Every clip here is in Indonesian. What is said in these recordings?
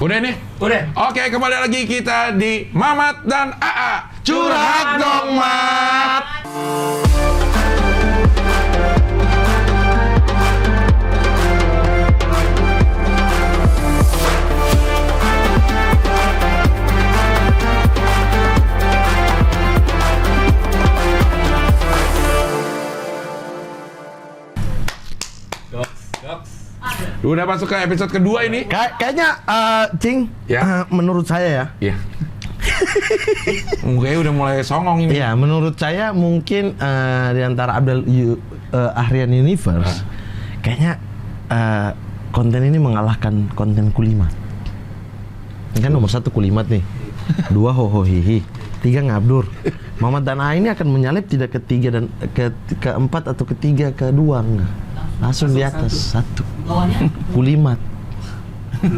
Udah nih? Udah. Oke, kembali lagi kita di Mamat dan AA. Curhat dong, Mat. Udah masuk ke episode kedua ini. Kayaknya, Cing, Ya. menurut saya ya. Iya. Mungkin udah mulai songong ini. Iya, menurut saya mungkin di antara Ahrian Universe, kayaknya konten ini mengalahkan konten Kulimat. Ini kan nomor 1 Kulimat nih, 2 Hohohihi, 3 Ngabdur. Mamat dan A ini akan menyalip tidak ketiga dan keempat atau ketiga kedua enggak. Langsung di atas 1 Kulimat.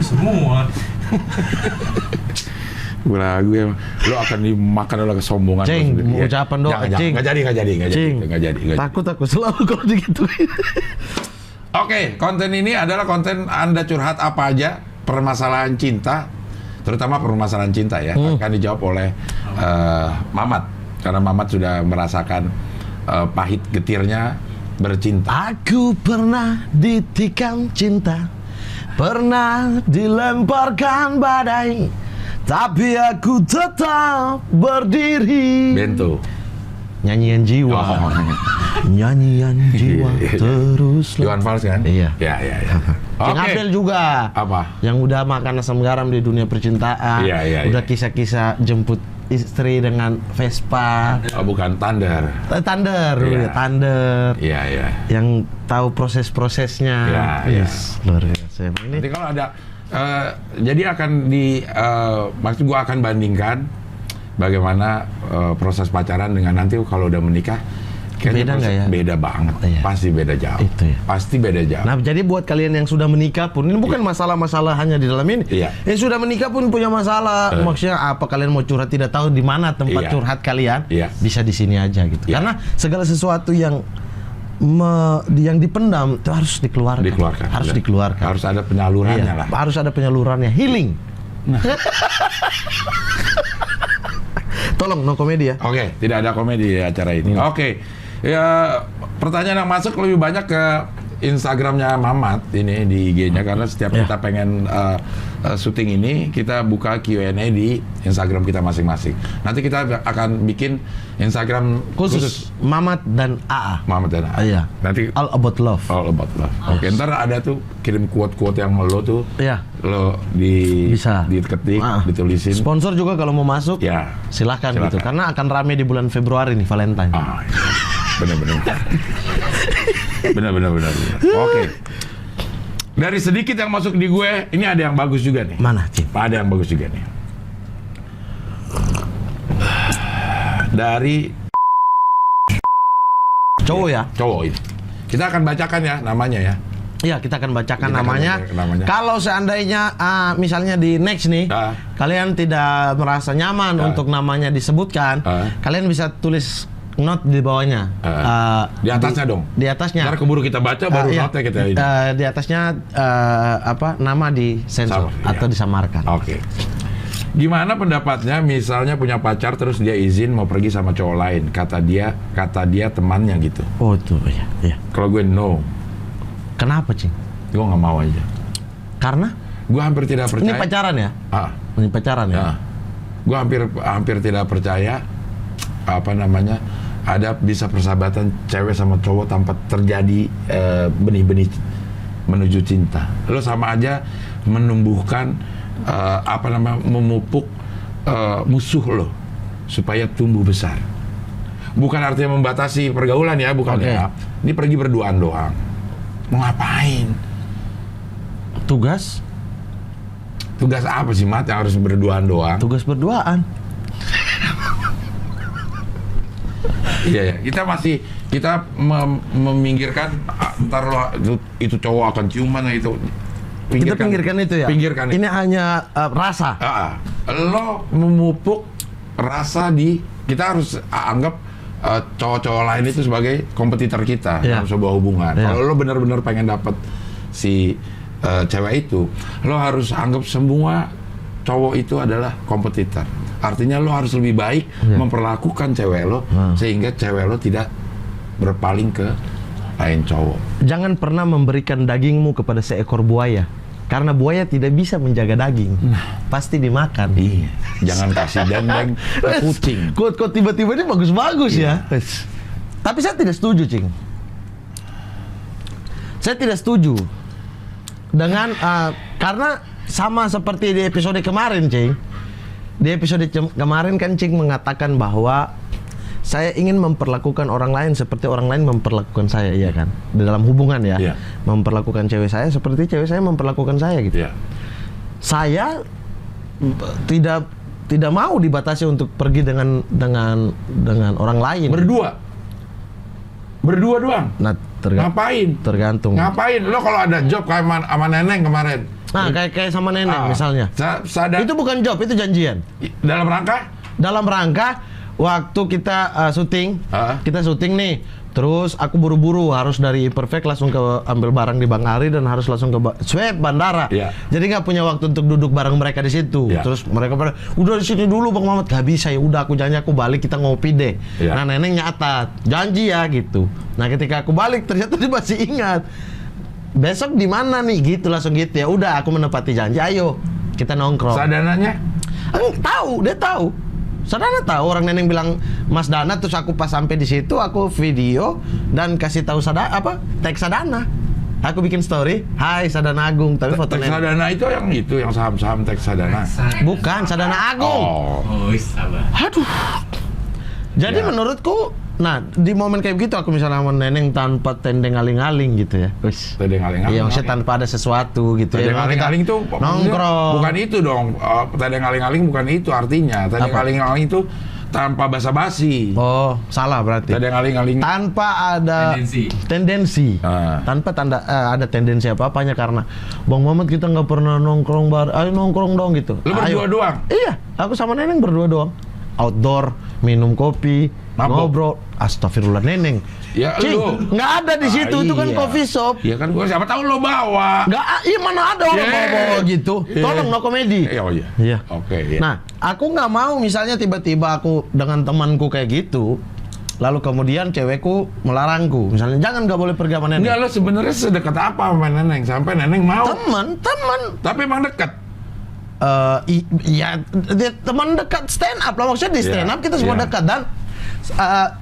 Semua. Gue ragu ya, lo akan dimakan oleh kesombongan. Cing, lo sendiri, mau ya. ucapan doa, Jangan, Cing. Nggak jadi. Takut aku selalu kalau gitu. Oke, konten ini adalah konten Anda curhat apa aja, permasalahan cinta, terutama permasalahan cinta ya, akan dijawab oleh Mamat. Karena Mamat sudah merasakan pahit getirnya bercinta. Aku pernah ditikam cinta, pernah dilemparkan badai, tapi aku tetap berdiri. Bento. Nyanyian jiwa, Oh. nyanyian jiwa terus. Iwan Fals kan? Iya. Ya. Cing Oke. Abel juga. Apa? Yang udah makan asam garam di dunia percintaan. Iya. Udah kisah-kisah jemput istri dengan Vespa. Oh, bukan Thunder. Thunder, Iya. Thunder. Iya. Yang tahu proses-prosesnya. Iya. Yes, luar biasa. Ini Nanti kalau ada, jadi akan maksud gua akan bandingkan bagaimana proses pacaran dengan nanti kalau udah menikah. Kayaknya Beda nggak ya? Beda banget, Iya. pasti beda jauh. Itu ya. Pasti beda jauh. Nah, jadi buat kalian yang sudah menikah pun, ini bukan masalah-masalah hanya di dalam ini. Iya. Yang sudah menikah pun punya masalah. Maksudnya apa, kalian mau curhat tidak tahu di mana tempat Iya. curhat kalian, Iya. bisa di sini aja gitu. Iya. Karena segala sesuatu yang dipendam itu harus dikeluarkan. Harus Iya. dikeluarkan. Harus ada penyalurannya Iya, lah. harus ada penyalurannya, healing. Tolong no komedi ya. Oke, tidak ada komedi di acara ini. Oke, ya pertanyaan yang masuk lebih banyak ke Instagramnya Mamat ini di IG-nya karena setiap Ya. kita pengen syuting ini kita buka Q&A di Instagram kita masing-masing. Nanti kita akan bikin Instagram khusus Mamat dan AA. Mamat dan A. Iya. Nanti All about love. all about love. Oke, ntar ada tuh kirim quote-quote yang lo tuh Iya. lo Bisa. diketik, Ah. ditulisin. Sponsor juga kalau mau masuk, Ya. silahkan Silakan. gitu. Karena akan rame di bulan Februari nih, Valentine. Ah, iya. Benar. Oke. Dari sedikit yang masuk di gue, ini ada yang bagus juga nih. Mana, Cip? Ada yang bagus juga nih. Dari Cowok ya? cowok ini. Kita akan bacakan ya namanya ya. Iya, kita akan bacakan Kita akan namanya. bacakan namanya. Kalau seandainya misalnya di next nih, Ah. kalian tidak merasa nyaman untuk namanya disebutkan, kalian bisa tulis note di bawahnya. Di atasnya dong. Di atasnya. Ntar keburu kita baca baru Iya. note kita ini. Di atasnya nama di sensor Sama, atau iya. disamarkan. Oke. Gimana pendapatnya misalnya punya pacar terus dia izin mau pergi sama cowok lain, kata dia temannya gitu. Oh itu ya. Kalau gue no, Kenapa, Cing? gue nggak mau aja. Karena Gue hampir tidak percaya. ini pacaran ya? Ah, Ini pacaran ya? ya. Gue hampir tidak percaya ada bisa persahabatan cewek sama cowok tanpa terjadi benih-benih menuju cinta. Lo sama aja menumbuhkan memupuk musuh lo supaya tumbuh besar. Bukan artinya membatasi pergaulan ya, bukan Oke. ya. Ini pergi berduaan doang. Mau ngapain? Tugas Apa sih, Mat, yang harus berduaan doang? Tugas berduaan. Iya, kita meminggirkan ntar lo itu cowok akan ciuman itu. Kita pinggirkan itu ya. Pinggirkan. Ini hanya rasa. Lo memupuk rasa kita harus anggap cowok-cowok lain itu sebagai kompetitor kita Iya. dalam sebuah hubungan. Iya. Kalau lo benar-benar pengen dapet si cewek itu, lo harus anggap semua cowok itu adalah kompetitor. Artinya lo harus lebih baik memperlakukan cewek lo sehingga cewek lo tidak berpaling ke lain cowok. Jangan pernah memberikan dagingmu kepada seekor buaya. Karena buaya tidak bisa menjaga daging. Pasti dimakan. Iya. Jangan kasih dendeng ke kucing. Kok tiba-tiba ini bagus-bagus ya. Tapi saya tidak setuju, Cing. Saya tidak setuju dengan karena sama seperti di episode kemarin, Cing. Di episode kemarin kan Cing mengatakan bahwa saya ingin memperlakukan orang lain seperti orang lain memperlakukan saya, iya kan? Di dalam hubungan ya. Iya. Memperlakukan cewek saya seperti cewek saya memperlakukan saya gitu. Iya. Saya tidak mau dibatasi untuk pergi dengan orang lain. Berdua doang. Nah, Ngapain? Tergantung. Ngapain? Lo kalau ada job kayak sama Neneng kemarin. Nah, kayak sama Neneng misalnya. Itu Itu bukan job, itu janjian. dalam rangka? Dalam rangka waktu kita syuting, Ah. kita syuting nih. Terus aku buru-buru harus dari Perfect langsung ke ambil barang di Bang Ari dan harus langsung ke swab bandara. Iya. Jadi nggak punya waktu untuk duduk bareng mereka di situ. Iya. Terus mereka pada udah di sini dulu Bang Mamat, gak bisa ya. Udah aku janji aku balik kita ngopi deh. Iya. Nah Neneng nyatat janji ya gitu. Nah ketika aku balik ternyata dia masih ingat. Besok di mana nih? Gitu langsung gitu ya. Udah aku menepati janji. Ayo kita nongkrong. Sadananya? Tahu, dia tahu. Sadana tahu, orang Neneng bilang Mas Dana, terus aku pas sampai di situ aku video dan kasih tahu tag Sadana. Aku bikin story, hai Sadana Agung, tapi foto Teks Neneng. Sadana itu yang saham-saham Teks Sadana. Bukan Sadana Agung. Oh. Oh, sabar. Aduh. Jadi Ya. menurutku, nah di momen kayak begitu aku misalnya sama Neneng tanpa tendeng aling-aling gitu ya. Wis. Tendeng aling-aling. Iya, maksudnya tanpa ada sesuatu gitu Tendeng ya. aling-aling itu nongkrong. bukan itu dong. Tendeng aling-aling bukan itu artinya. Tendeng Apa? aling-aling itu tanpa basa-basi. Oh, salah berarti. Tendeng aling-aling. Tanpa ada tendensi. Tanpa ada tendensi apa-apanya karena Bang Mamat kita nggak pernah nongkrong ayo nongkrong dong gitu. Lu berdua doang? Iya, aku sama Neneng berdua doang. Outdoor, minum kopi, Mabok? ngobrol. Astagfirullah Neneng. Ya Cing, lu. nggak ada di situ, itu kan Iya. coffee shop. Iya kan gua siapa tahu lo bawa. Nggak, iya mana ada orang Yeah. bawa gitu. Yeah. Tolong no komedi. Oh iya. Iya. Oke, iya. Nah, aku nggak mau misalnya tiba-tiba aku dengan temanku kayak gitu, lalu kemudian cewekku melarangku. Misalnya jangan nggak boleh pergi sama Neneng. Enggak, lo sebenarnya sedekat apa sama Neneng sampai Neneng mau. Teman. Tapi emang dekat. Iya, teman dekat stand up lah, maksudnya di stand up kita semua Iya. dekat dan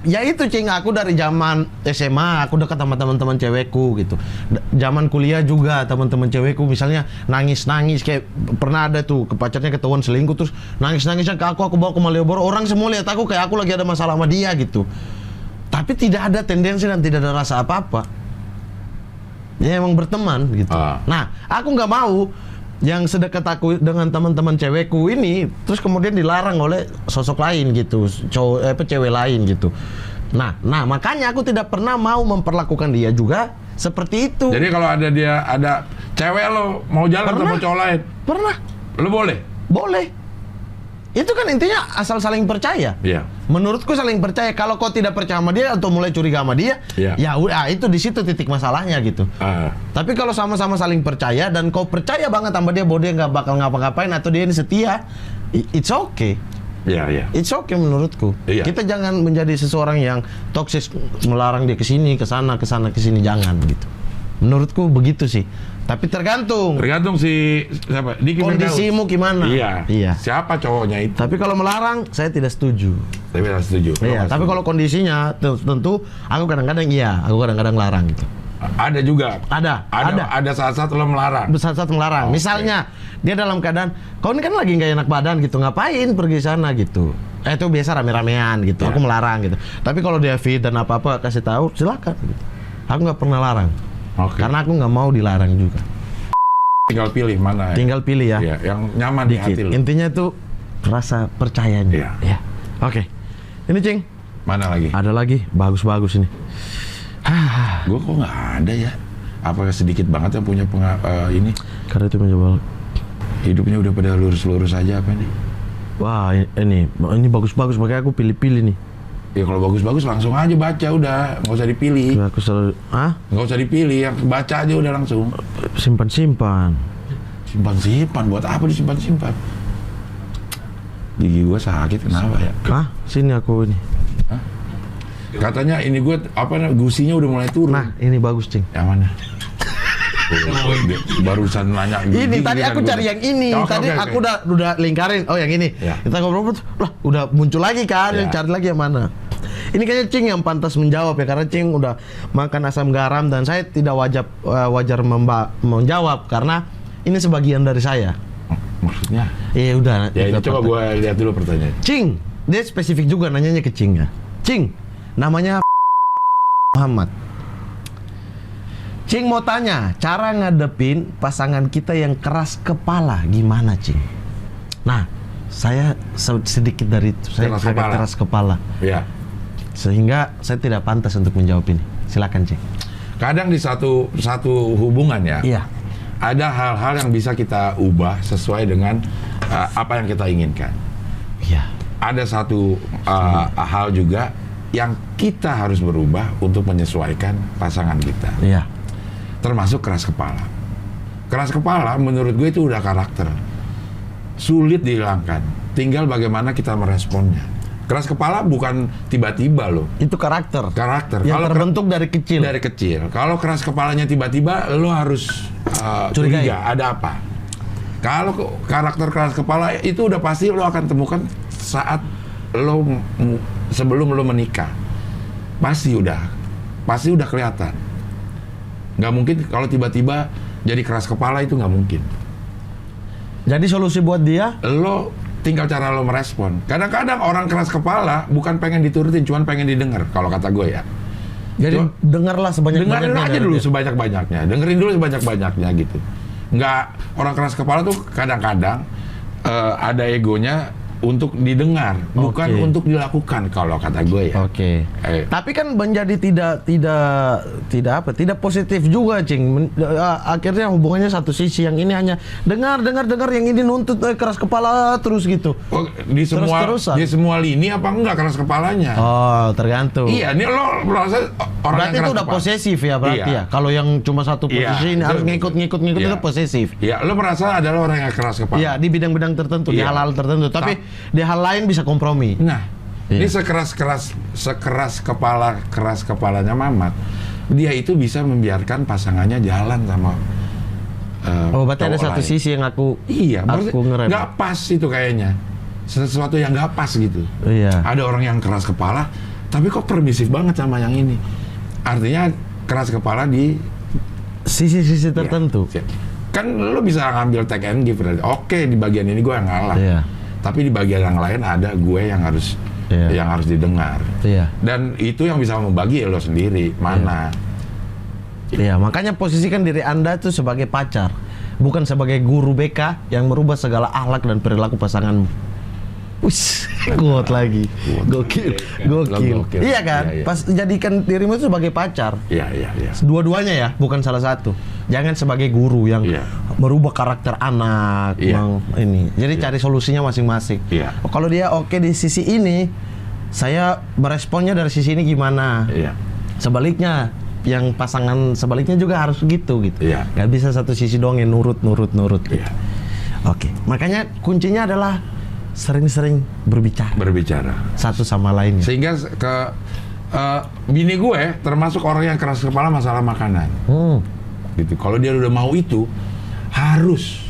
ya itu Cing, aku dari zaman SMA aku dekat sama teman-teman cewekku gitu. Zaman kuliah juga teman-teman cewekku misalnya nangis kayak pernah ada tuh ke pacarnya ketahuan selingkuh terus nangis-nangisnya ke aku bawa ke Malioboro, orang semua lihat aku kayak aku lagi ada masalah sama dia gitu. Tapi tidak ada tendensi dan tidak ada rasa apa-apa. Ya emang berteman gitu. Nah, aku nggak mau yang sedekat aku dengan teman-teman cewekku ini terus kemudian dilarang oleh sosok lain gitu, cewek lain gitu. Nah makanya aku tidak pernah mau memperlakukan dia juga seperti itu. Jadi kalau ada cewek lo mau jalan sama cowok lain, Pernah. lo boleh? Boleh. Itu kan intinya asal saling percaya. Iya. Menurutku saling percaya. Kalau kau tidak percaya sama dia atau mulai curiga sama dia, Iya. ya udah itu di situ titik masalahnya gitu. Tapi kalau sama-sama saling percaya dan kau percaya banget sama dia bahwa dia nggak bakal ngapa-ngapain atau dia ini setia, it's okay. Iya. It's okay menurutku. Iya. Kita jangan menjadi seseorang yang toksis melarang dia ke sini, ke sana, ke sini, jangan gitu. Menurutku begitu sih. Tapi tergantung si siapa? Diki kondisimu gimana. Iya. Siapa cowoknya itu? Tapi kalau melarang saya tidak setuju. Tapi tidak setuju. Iya, tapi kalau kondisinya tentu aku kadang-kadang iya, aku kadang-kadang larang gitu. Ada juga. Ada saat-saat lo melarang. Saat-saat melarang. Misalnya dia dalam keadaan kau ini kan lagi nggak enak badan gitu, ngapain pergi sana gitu. Itu biasa rame-ramean gitu. Iya. Aku melarang gitu. Tapi kalau dia fit dan apa-apa kasih tahu, silakan gitu. Aku nggak pernah larang. Oke. Karena aku nggak mau dilarang juga. Tinggal pilih mana. Tinggal pilih ya. Iya, yang nyaman di Dikit. hati lo. Intinya tuh rasa percayanya. Iya. Ya. Oke. Ini Cing. Mana lagi? Ada lagi bagus-bagus ini. Gue kok nggak ada ya? Apakah sedikit banget yang punya ini? Karena itu mencoba. Hidupnya udah pada lurus-lurus aja apa nih? Wah ini bagus-bagus makanya aku pilih-pilih nih. Ya kalau bagus-bagus langsung aja baca udah, nggak usah dipilih. Aku selalu, Nggak usah dipilih, yang baca aja udah langsung. simpan-simpan. Simpan-simpan, buat apa disimpan-simpan? Gigi gua sakit, kenapa ya? Sini aku ini. Katanya ini gue gusinya udah mulai turun. Nah, ini bagus, Cing. Yang mana? Barusan nanya Ini tadi aku gua. cari yang ini. Oke, Tadi oke, aku oke. udah lingkarin. Oh, yang ini. Ya. Kita ngobrol, lah udah muncul lagi kan. Ya. Cari lagi yang mana? Ini kayaknya Cing yang pantas menjawab ya, karena Cing udah makan asam garam dan saya tidak wajar menjawab karena ini sebagian dari saya. Maksudnya? Iya udah. Ya ini kita coba patah. gue lihat dulu pertanyaan. Cing, dia spesifik juga nanyanya ke Cing ya. Cing, namanya Muhammad. Cing mau tanya, cara ngadepin pasangan kita yang keras kepala gimana, Cing? Nah, saya sedikit dari itu, saya Keras agak kepala. keras kepala. Ya. Sehingga saya tidak pantas untuk menjawab ini. Silakan, Cing. Kadang di satu hubungan ya. Iya. Ada hal-hal yang bisa kita ubah sesuai dengan apa yang kita inginkan. Iya. Ada satu hal juga yang kita harus berubah untuk menyesuaikan pasangan kita. Iya. Termasuk keras kepala. Keras kepala menurut gue itu udah karakter. Sulit dihilangkan. Tinggal bagaimana kita meresponnya. Keras kepala bukan tiba-tiba loh. Itu karakter. Karakter. Yang Kalau terbentuk dari kecil. dari kecil. Kalau keras kepalanya tiba-tiba, lo harus Curigai. curiga ada apa. Kalau karakter keras kepala itu udah pasti lo akan temukan saat lo sebelum lo menikah. Pasti udah kelihatan. Nggak mungkin kalau tiba-tiba jadi keras kepala, itu nggak mungkin. Jadi solusi buat dia, Lo tinggal cara lo merespon. Kadang-kadang orang keras kepala bukan pengen diturutin, cuman pengen didengar. Kalau kata gue ya. jadi Cuma- dengarlah sebanyak-banyaknya. Dengerin aja dari dulu dia. sebanyak-banyaknya. Dengerin dulu sebanyak-banyaknya gitu. Nggak, orang keras kepala tuh kadang-kadang ada egonya untuk didengar, bukan Oke. untuk dilakukan kalau kata gue ya. Oke. Tapi kan menjadi tidak positif juga, Cing. Akhirnya hubungannya satu sisi, yang ini hanya dengar, yang ini nuntut keras kepala terus gitu. Oh, Terus-terusan. di semua lini apa enggak keras kepalanya? Oh, tergantung. Iya, ini lo merasa orang Berarti yang itu keras udah kepala. posesif ya berarti Iya. ya. Kalau yang cuma satu Iya, posisi ini harus betul. ngikut Iya. itu posesif. Iya, lo merasa adalah orang yang keras kepala. Iya, di bidang-bidang tertentu, di Iya. hal-hal tertentu. Tapi di hal lain bisa kompromi. Nah, Iya. ini sekeras kepalanya Mamat, dia itu bisa membiarkan pasangannya jalan sama Berarti ada cowok satu lain. sisi yang aku ngerem. nggak pas itu kayaknya, sesuatu yang nggak pas gitu. Iya. Ada orang yang keras kepala, tapi kok permisif banget sama yang ini. Artinya keras kepala di Sisi-sisi tertentu. Ya, kan lo bisa ngambil take and give. Oke, di bagian ini gue yang ngalah. Iya. Tapi di bagian yang lain ada gue yang harus Iya. yang harus didengar. Iya. Dan itu yang bisa membagi ya lo sendiri mana. Iya, makanya posisikan diri Anda itu sebagai pacar, bukan sebagai guru BK yang merubah segala akhlak dan perilaku pasanganmu. Wis, kuat lagi. Gokil. Gokil. Iya kan? Iya, iya. Pas jadikan dirimu itu sebagai pacar. Iya. Dua-duanya ya, bukan salah satu. Jangan sebagai guru yang Iya. merubah karakter anak, Iya. ini. Jadi cari solusinya masing-masing. Iya. Oh, kalau dia oke di sisi ini, saya meresponnya dari sisi ini gimana? Iya. Sebaliknya, yang pasangan sebaliknya juga harus gitu. Iya. Gak bisa satu sisi doang yang nurut. Gitu. Iya. Oke, makanya kuncinya adalah sering-sering berbicara satu sama lainnya. Sehingga bini gue termasuk orang yang keras kepala masalah makanan. Gitu. Kalau dia udah mau itu harus.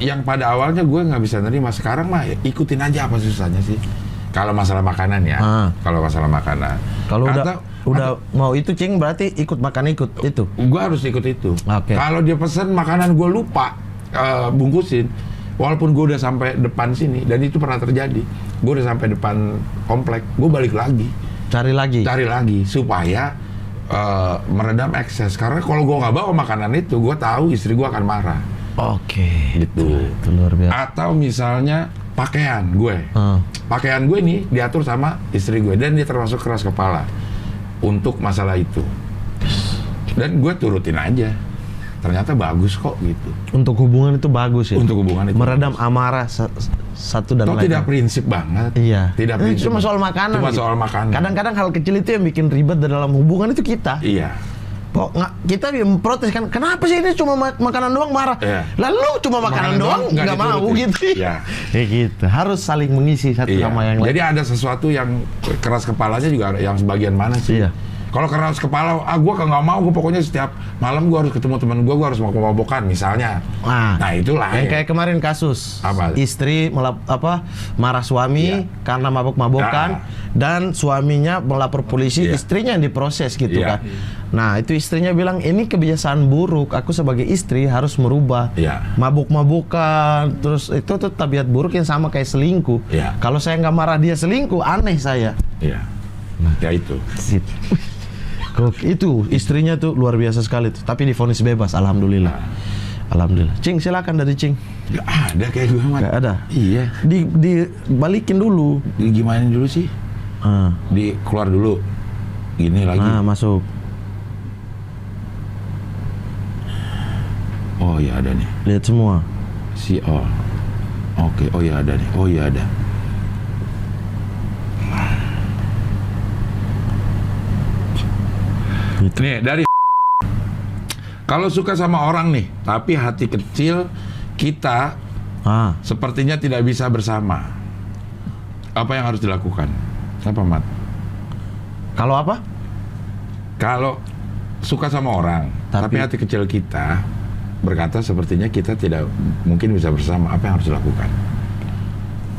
Yang pada awalnya gue nggak bisa nerima, sekarang mah ikutin aja apa susahnya sih. Kalau masalah makanan ya, kalau masalah makanan. Kalau udah mau itu, Cing, berarti ikut makan itu. Gue harus ikut itu. Oke. Kalau dia pesen makanan gue lupa bungkusin, walaupun gue udah sampai depan sini, dan itu pernah terjadi. Gue udah sampai depan komplek, gue balik lagi. Cari lagi Supaya meredam ekses. Karena kalau gue nggak bawa makanan itu, gue tahu istri gue akan marah. Oke. Gitu. Itu luar biasa. Atau misalnya pakaian gue. Pakaian gue nih diatur sama istri gue, dan dia termasuk keras kepala untuk masalah itu. Dan gue turutin aja. Ternyata bagus kok gitu. Untuk hubungan itu bagus ya. Untuk hubungan itu meredam amarah satu dan Toh lain. tidak prinsip banget. Iya. Tidak Ini prinsip. cuma soal makanan. Cuma gitu. soal makanan. Kadang-kadang hal kecil itu yang bikin ribet dalam hubungan itu kita. Iya. Kok nggak kita memprotes kan? Kenapa sih ini cuma makanan doang marah? Iya. Lalu cuma makanan doang nggak mau diturutin. gitu. Iya. Kayak gitu. Harus saling mengisi satu Iya. sama yang lain. Jadi ada sesuatu yang keras kepalanya juga yang sebagian mana sih? Iya. Kalau keras kepala, gue nggak mau, gue pokoknya setiap malam gue harus ketemu teman gue harus mabok-mabokan misalnya. Nah itulah. Yang kayak kemarin kasus Apa? istri marah suami Iya. karena mabok-mabokan dan suaminya melapor polisi, Iya. istrinya yang diproses gitu Iya. kan. Nah itu istrinya bilang ini kebiasaan buruk, aku sebagai istri harus merubah. Iya. Mabuk-mabukan, terus itu tuh tabiat buruk yang sama kayak selingkuh. Iya. Kalau saya nggak marah dia selingkuh, aneh saya. Iya. Ya itu. Itu istrinya tuh luar biasa sekali tuh. Tapi divonis bebas, alhamdulillah. Alhamdulillah. Cing, silakan dari Cing. Gak ada kayak gue mah. Gak ada. Iya. Dibalikin dulu. Gimana dulu sih? Di keluar dulu. Gini lagi. Nah, masuk. Oh ya ada nih. Lihat semua. Oke. Oh ya ada nih. Oh ya ada. Nih dari kalau suka sama orang nih, tapi hati kecil kita sepertinya tidak bisa bersama. Apa yang harus dilakukan? Apa, Mat? Kalau apa? Kalau suka sama orang, tapi hati kecil kita berkata sepertinya kita tidak mungkin bisa bersama. Apa yang harus dilakukan?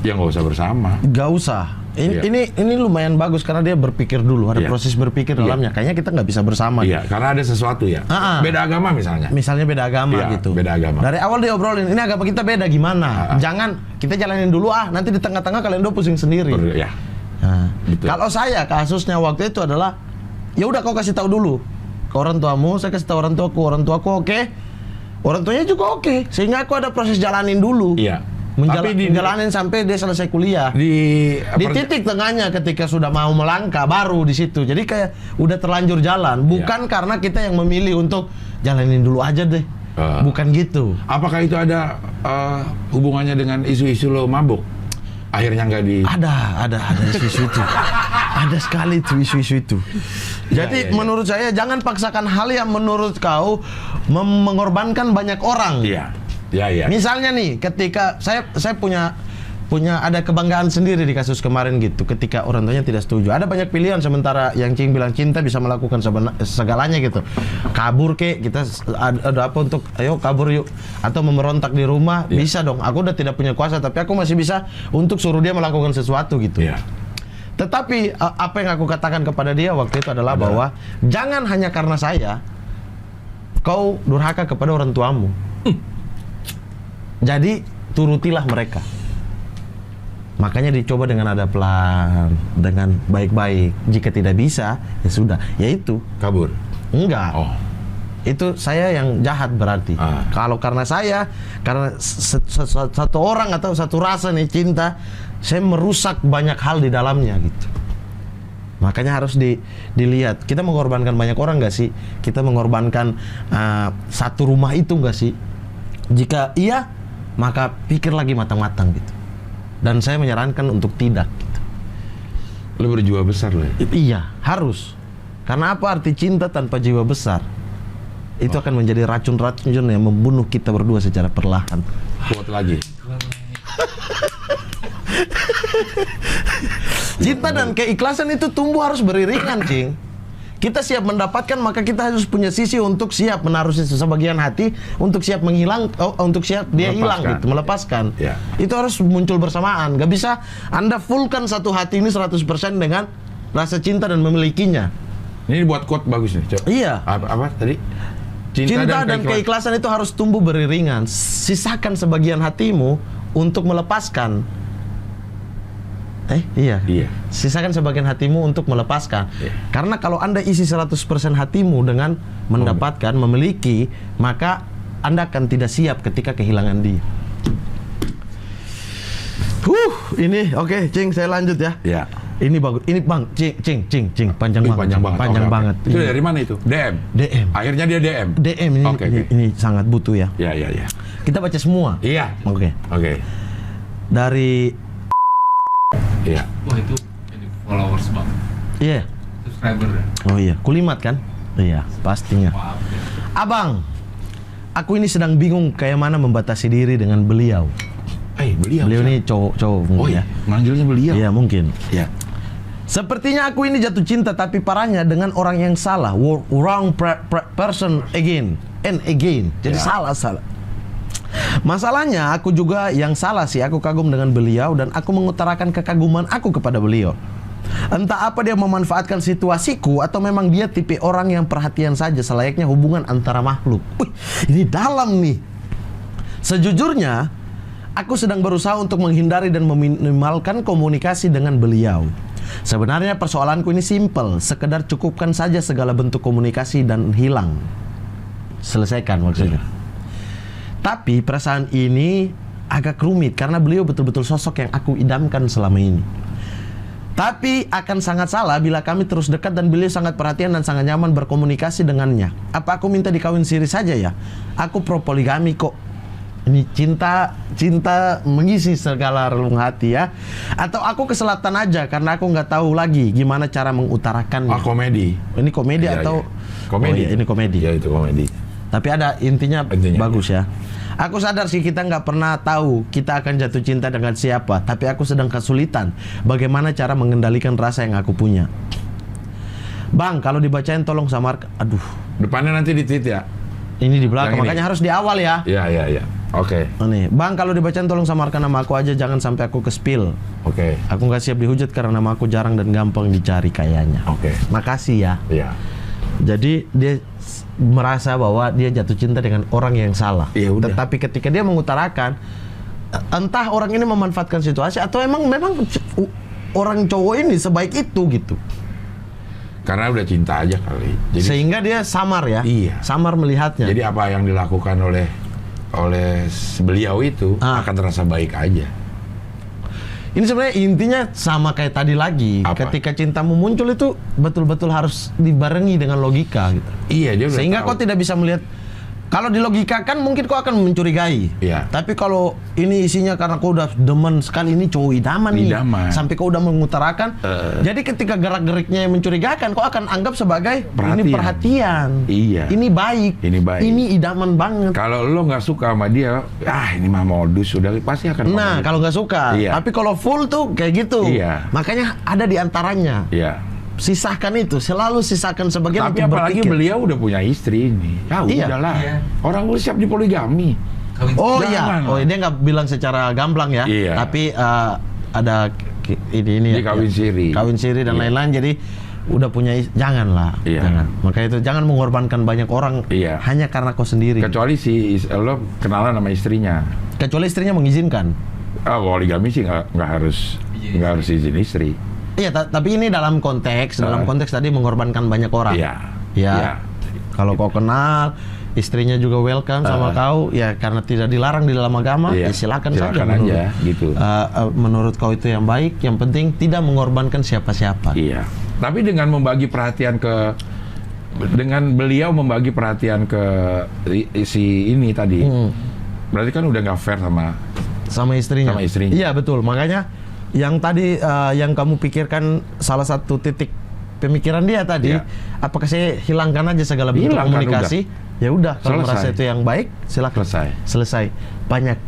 Ya nggak usah bersama. Gak usah. Ini lumayan bagus karena dia berpikir dulu, ada proses berpikir dalamnya. Kayaknya kita nggak bisa bersama. Iya, karena ada sesuatu ya. Beda agama misalnya. Misalnya beda agama gitu. Beda agama. Dari awal dia obrolin, ini agama kita beda gimana? Jangan kita jalanin dulu nanti di tengah-tengah kalian udah pusing sendiri. Ya. Kalau saya kasusnya waktu itu adalah, ya udah kau kasih tahu dulu ke orang tuamu, saya kasih tahu orang tuaku oke. Orang tuanya juga oke. Sehingga aku ada proses jalanin dulu. Iya. Menjalanin sampai dia selesai kuliah. Di titik tengahnya ketika sudah mau melangkah baru di situ. Jadi kayak udah terlanjur jalan, bukan karena kita yang memilih untuk jalanin dulu aja deh. Bukan gitu. Apakah itu ada hubungannya dengan isu-isu lo mabuk? Akhirnya nggak di... Ada isu-isu itu. Ada sekali tuh isu-isu itu. Jadi menurut saya jangan paksakan hal yang menurut kau mengorbankan banyak orang. Iya. Misalnya nih, ketika saya punya ada kebanggaan sendiri di kasus kemarin gitu. Ketika orang tuanya tidak setuju, ada banyak pilihan. Sementara yang Cing bilang cinta bisa melakukan segalanya gitu. Kabur kita ada apa untuk ayo kabur yuk, atau memberontak di rumah bisa dong. Aku udah tidak punya kuasa, tapi aku masih bisa untuk suruh dia melakukan sesuatu gitu. Tetapi apa yang aku katakan kepada dia waktu itu adalah bahwa jangan hanya karena saya kau durhaka kepada orang tuamu. Jadi turutilah mereka. Makanya dicoba dengan ada pelan, dengan baik-baik. Jika tidak bisa, ya sudah. Yaitu kabur. Enggak. Itu saya yang jahat berarti. Kalau karena satu orang atau satu rasa nih cinta, saya merusak banyak hal di dalamnya gitu. Makanya harus dilihat. Kita mengorbankan banyak orang nggak sih? Kita mengorbankan satu rumah itu nggak sih? Jika iya, maka pikir lagi matang-matang gitu. Dan saya menyarankan untuk tidak gitu. Lo berjiwa besar lo ya? Iya, harus. Karena apa arti cinta tanpa jiwa besar? Itu akan menjadi racun-racun yang membunuh kita berdua secara perlahan. Kuat lagi. Cinta dan keikhlasan itu tumbuh harus beriringan, Cing. Kita siap mendapatkan, maka kita harus punya sisi untuk siap menaruh sebagian hati, untuk siap untuk siap dia hilang gitu, melepaskan. Itu harus muncul bersamaan. Gak bisa Anda fullkan satu hati ini 100% dengan rasa cinta dan memilikinya. Ini buat quote bagus nih, Cok. Iya. Apa tadi? Cinta dan keikhlasan itu harus tumbuh beriringan. Sisakan sebagian hatimu untuk melepaskan. Iya. Sisakan sebagian hatimu untuk melepaskan. Karena kalau Anda isi 100% hatimu dengan mendapatkan, memiliki, maka Anda akan tidak siap ketika kehilangan dia. Ini oke, Cing, saya lanjut ya. Ini bagus. Ini Bang, Cing, panjang banget. Itu dari mana itu? DM. Akhirnya dia DM. DM ini, Okay. ini, ini sangat butuh ya. Iya. Kita baca semua. Iya. Oke. dari Iya. Wah itu jadi followers banget. iya. Subscriber ya. Oh iya, Kulimat kan? Iya, pastinya. Maaf ya. Abang, aku ini sedang bingung kayak mana membatasi diri dengan beliau. Beliau. Beliau ini cowok Oh mungkin iya, ya. manggilnya beliau. Iya, mungkin. Iya. Sepertinya aku ini jatuh cinta tapi parahnya dengan orang yang salah. Wrong person again and again. Jadi Ya. salah. Masalahnya aku juga yang salah sih. Aku kagum dengan beliau dan aku mengutarakan kekaguman aku kepada beliau. Entah apa dia memanfaatkan situasiku atau memang dia tipe orang yang perhatian saja selayaknya hubungan antara makhluk. Wih, ini dalam nih. Sejujurnya, aku sedang berusaha untuk menghindari dan meminimalkan komunikasi dengan beliau. Sebenarnya persoalanku ini simpel, sekedar cukupkan saja segala bentuk komunikasi dan hilang. Selesaikan maksudnya. Tapi perasaan ini agak rumit karena beliau betul-betul sosok yang aku idamkan selama ini. Tapi akan sangat salah bila kami terus dekat dan beliau sangat perhatian dan sangat nyaman berkomunikasi dengannya. Apa aku minta dikawin siri saja ya? Aku pro poligami kok. Ini cinta mengisi segala relung hati ya. Atau aku keselatan aja karena aku nggak tahu lagi gimana cara mengutarakannya. Komedi. Ini komedi Iya, atau iya. Komedi. Oh, iya, ini komedi. Ya itu komedi. Tapi ada intinya bagus ya. Aku sadar sih kita nggak pernah tahu kita akan jatuh cinta dengan siapa. Tapi aku sedang kesulitan bagaimana cara mengendalikan rasa yang aku punya. Bang, kalau dibacain tolong samarkan. Aduh, Depannya nanti di tweet ya. ini di belakang. Yang ini. Makanya harus di awal ya. Iya. Oke. Oh, nih. Bang, kalau dibacain tolong samarkan nama aku aja, jangan sampai aku ke-spill. Oke. Aku nggak siap dihujat karena nama aku jarang dan gampang dicari kayaknya. Oke. Makasih ya. Iya. Jadi dia merasa bahwa dia jatuh cinta dengan orang yang salah. Ya udah. Tetapi ketika dia mengutarakan, entah orang ini memanfaatkan situasi atau memang orang cowok ini sebaik itu gitu. Karena udah cinta aja kali. Jadi Sehingga dia samar ya. Iya. Samar melihatnya. jadi apa yang dilakukan oleh beliau itu akan terasa baik aja. Ini sebenarnya intinya sama kayak tadi lagi. Apa? Ketika cintamu muncul itu betul-betul harus dibarengi dengan logika gitu. Iya, dia udah Sehingga tahu. kau tidak bisa melihat. Kalau dilogikakan mungkin kau akan mencurigai. Iya. Tapi kalau ini isinya karena kau udah demen sekali, ini cowok idaman nih. Idaman. Sampai kau udah mengutarakan. Jadi ketika gerak-geriknya yang mencurigakan, kau akan anggap sebagai ini perhatian. Iya. Ini baik. Ini baik. Ini idaman banget. Kalau lo nggak suka sama dia, ini mah modus, udah pasti akan. Nah, kalau nggak suka. Iya. Tapi kalau full tuh kayak gitu. Iya. Makanya ada di antaranya. Iya. Sisahkan itu, selalu sisahkan sebagian Tapi untuk apalagi berpikir. beliau udah punya istri ini. Ya Iya. udahlah. Iya. Orang udah siap dipoligami. Kawin Oh Jangan iya, lah. dia nggak bilang secara gamblang ya. Iya. Tapi ada ini Dia kawin siri. kawin siri dan Iya. lain-lain. Jadi udah punya janganlah, Iya. jangan. Maka itu jangan mengorbankan banyak orang Iya. hanya karena kau sendiri. Kecuali lo kenalan sama istrinya. Kecuali istrinya mengizinkan. Poligami sih nggak harus izin istri. Iya, tapi ini dalam konteks tadi mengorbankan banyak orang. Iya. Ya. Iya. Kalau kau kenal, istrinya juga welcome sama kau, ya karena tidak dilarang di dalam agama, Iya. ya silakan saja. Silakan aja, gitu. Menurut kau itu yang baik, yang penting tidak mengorbankan siapa-siapa. Iya. Tapi dengan membagi perhatian dengan beliau membagi perhatian ke si ini tadi, berarti kan udah nggak fair Sama istrinya. Sama istrinya. Iya betul. Makanya yang tadi yang kamu pikirkan salah satu titik pemikiran dia tadi, Iya. apakah saya hilangkan aja segala bentuk Hilangkan, komunikasi? Ya udah, kalau Selesai. merasa itu yang baik, silakan. Selesai. Banyak.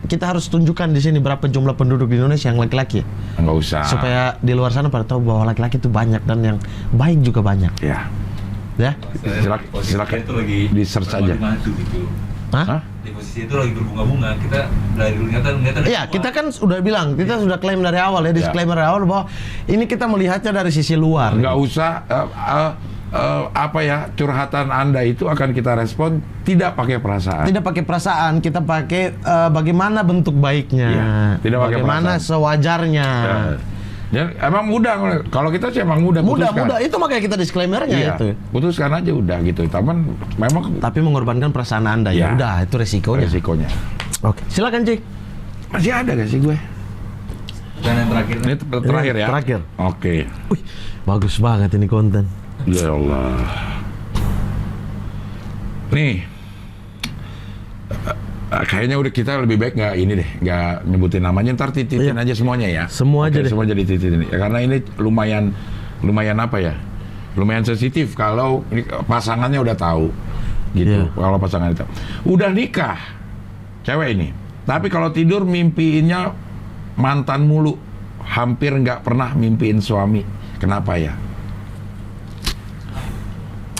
Kita harus tunjukkan di sini berapa jumlah penduduk di Indonesia yang laki-laki? Nggak usah. Supaya di luar sana pada tahu bahwa laki-laki itu banyak dan yang baik juga banyak. Ya. Ya? Silakan itu lagi di search aja. madu gitu. Hah? Di posisi itu lagi berbunga-bunga. Kita dari dulu ngeliatan Iya, kita kan sudah bilang, kita sudah klaim dari awal ya, disclaimer dari awal bahwa ini kita melihatnya dari sisi luar. Nggak usah curhatan Anda itu akan kita respon tidak pakai perasaan. Tidak pakai perasaan, kita pakai bagaimana bentuk baiknya, Iya, tidak pakai bagaimana perasaan. sewajarnya. Ya, emang mudah. Kalau kita sih emang mudah. Mudah, putuskan. itu makanya kita disclaimernya Iya, itu. putuskan aja udah gitu. Memang Tapi mengorbankan perasaan Anda ya, Iya. udah itu resikonya. resikonya. Oke, silakan Cik. Masih ada gak sih gue? Dan yang terakhir Ini terakhir ya? Terakhir. Oke. Wih, bagus banget ini konten. Ya Allah. Nih. Kayaknya udah kita lebih baik nggak ini deh, nggak nyebutin namanya, ntar tititin aja semuanya ya. Semua aja deh. Semua jadi tititin. Ya, karena ini lumayan apa ya? Lumayan sensitif kalau ini pasangannya udah tahu, gitu. Iya. Kalau pasangannya tahu, udah nikah, cewek ini. Tapi kalau tidur mimpiinnya mantan mulu, hampir nggak pernah mimpiin suami. Kenapa ya?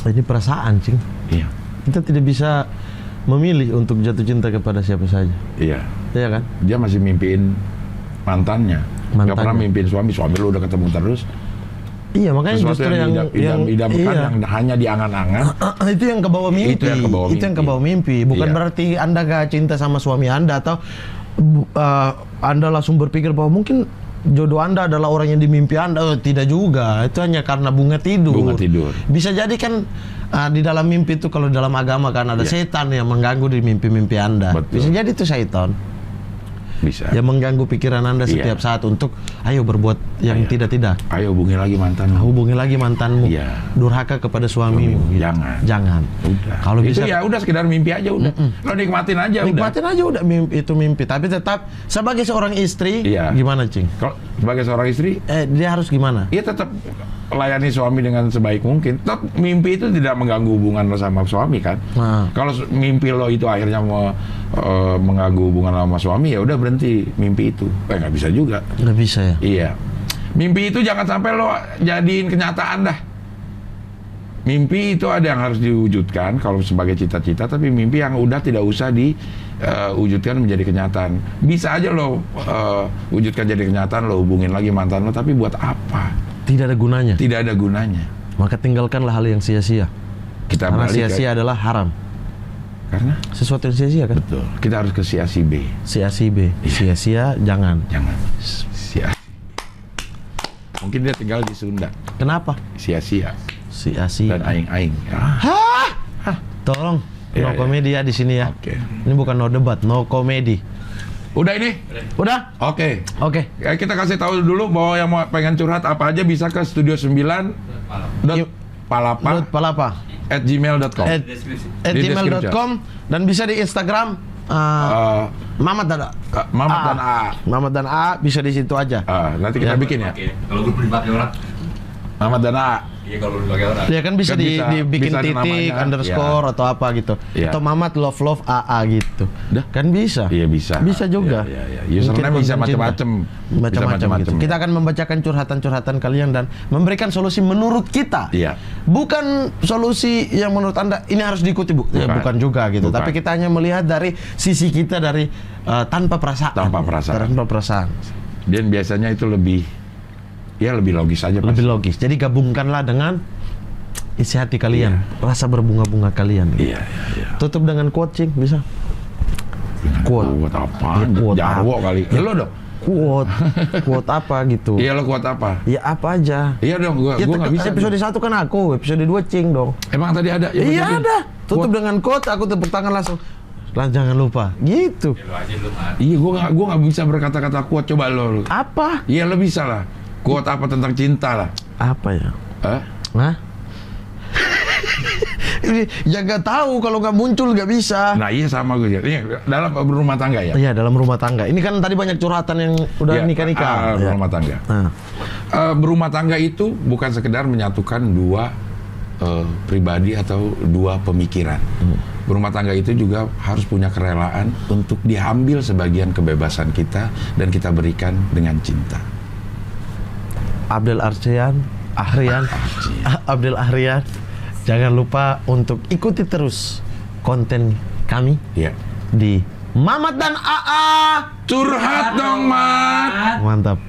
Ini perasaan, Cing. Iya, Kita tidak bisa memilih untuk jatuh cinta kepada siapa saja. iya. Iya kan? Dia masih mimpiin mantannya. Nggak pernah mimpiin suami lu udah ketemu terus. Iya, makanya Sesuatu justru yang idam-idamkan iya. yang hanya di angan-angan. Itu yang ke bawah mimpi. Itu yang ke bawah Itu yang ke bawah mimpi. Bukan Iya. berarti Anda gak cinta sama suami Anda atau Anda langsung berpikir bahwa mungkin jodoh Anda adalah orang yang di mimpi Anda. Oh, tidak juga. Itu hanya karena bunga tidur. Bunga tidur. Bisa jadi kan di dalam mimpi itu, kalau dalam agama kan ada Iya. setan yang mengganggu di mimpi-mimpi Anda. Betul. Bisa jadi itu setan Bisa. yang mengganggu pikiran Anda Iya. setiap saat untuk ayo berbuat yang Iya. tidak-tidak. Ayo hubungi lagi mantanmu. Hubungi lagi mantanmu. Iya. Durhaka kepada suamimu. gitu. Jangan. Jangan. Udah. Kalau itu bisa ya udah sekedar mimpi aja udah. Lo nikmatin aja nikmatin aja udah itu mimpi. Tapi tetap sebagai seorang istri, Iya. gimana, Cing? udah. Kalau sebagai seorang istri, Dia harus gimana? ya tetap layani suami dengan sebaik mungkin. Tetap mimpi itu tidak mengganggu hubungan lo sama suami kan. Nah. Kalau mimpi lo itu akhirnya mau mengganggu hubungan lo sama suami, ya udah berhenti mimpi itu. Nggak bisa juga. Nggak bisa ya. Iya. Mimpi itu jangan sampai lo jadiin kenyataan dah. Mimpi itu ada yang harus diwujudkan kalau sebagai cita-cita, tapi mimpi yang udah tidak usah diwujudkan menjadi kenyataan. Bisa aja lo wujudkan jadi kenyataan, lo hubungin lagi mantan lo, tapi buat apa? Tidak ada gunanya. Tidak ada gunanya. Maka tinggalkanlah hal yang sia-sia. Kita Karena balik sia-sia adalah haram. karena Sesuatu yang sia-sia kan? betul. Kita harus ke sia-si B. Sia-si B. Sia-sia jangan. Jangan sia. Mungkin dia tinggal di Sunda. Kenapa? Sia-sia Sia-sia. dan aing-aing. Tolong. Iya, No iya. komedi ya di sini ya. Oke. Ini bukan no debat, no komedi. Udah ini? Udah? Oke. Oke. Ya, kita kasih tahu dulu bahwa yang mau pengen curhat apa aja bisa ke Studio 9 palapa Palapa. @gmail.com. @gmail.com dan bisa di Instagram Mamat dan A. Mamat dan A. Mamat dan A bisa di situ aja. Nanti kita Ya. bikin ya. Kalau belum dipakai orang, Mamat dan A. iya kalau belum dipakai orang. Ya kan bisa Kan bisa- dibikin bisa ada titik namanya, underscore atau apa gitu. Ya. Atau Mamat love AA gitu. Dah. Kan bisa. Iya bisa. Bisa juga. Iya, iya, iya. Username Mungkin bisa konten cinta. macam-macam. Bisa Macam-macam gitu. ya. Kita akan membacakan curhatan-curhatan kalian dan memberikan solusi menurut kita. Iya. Bukan solusi yang menurut Anda ini harus diikuti, Bu. Ya, bukan juga gitu. Bukan. Tapi kita hanya melihat dari sisi kita dari tanpa perasaan. Tanpa perasaan. Tanpa perasaan. Dan biasanya itu lebih logis aja. Lebih logis. Jadi gabungkanlah dengan isi hati kalian, rasa berbunga-bunga kalian. Iya. Tutup dengan quote, Cing, bisa? Quote. Quote apa? Ya, quote Jarwo apa? kali. Ya lo dong. Quote apa gitu? Iya lo quote apa? Ya apa aja. Iya dong, gua nggak bisa. Episode 1 kan aku, episode 2 Cing dong. Emang tadi ada? Ya, Iya betul. ada. Tutup dengan quote, aku tepuk tangan langsung. Jangan lupa. Gitu. Lu aja lu Mat. Iya, gua nggak bisa berkata-kata quote. Coba lo. Apa? Iya lo bisa lah. Quote apa tentang cinta lah? Apa ya? Hah? Hah? Ini ya nggak tahu, kalau nggak muncul nggak bisa. Nah iya sama gue. Iya dalam berumah tangga ya. Iya, dalam rumah tangga. Ini kan tadi banyak curhatan yang udah Iya, nikah-nikah. Ya. Berumah tangga. Nah, Berumah tangga itu bukan sekedar menyatukan dua pribadi atau dua pemikiran. Berumah tangga itu juga harus punya kerelaan untuk diambil sebagian kebebasan kita dan kita berikan dengan cinta. Abdel Ahrian, Abdel Ahrian. Jangan lupa untuk ikuti terus konten kami Iya. di Mamat dan AA. Curhat dong, Mat. Mantap.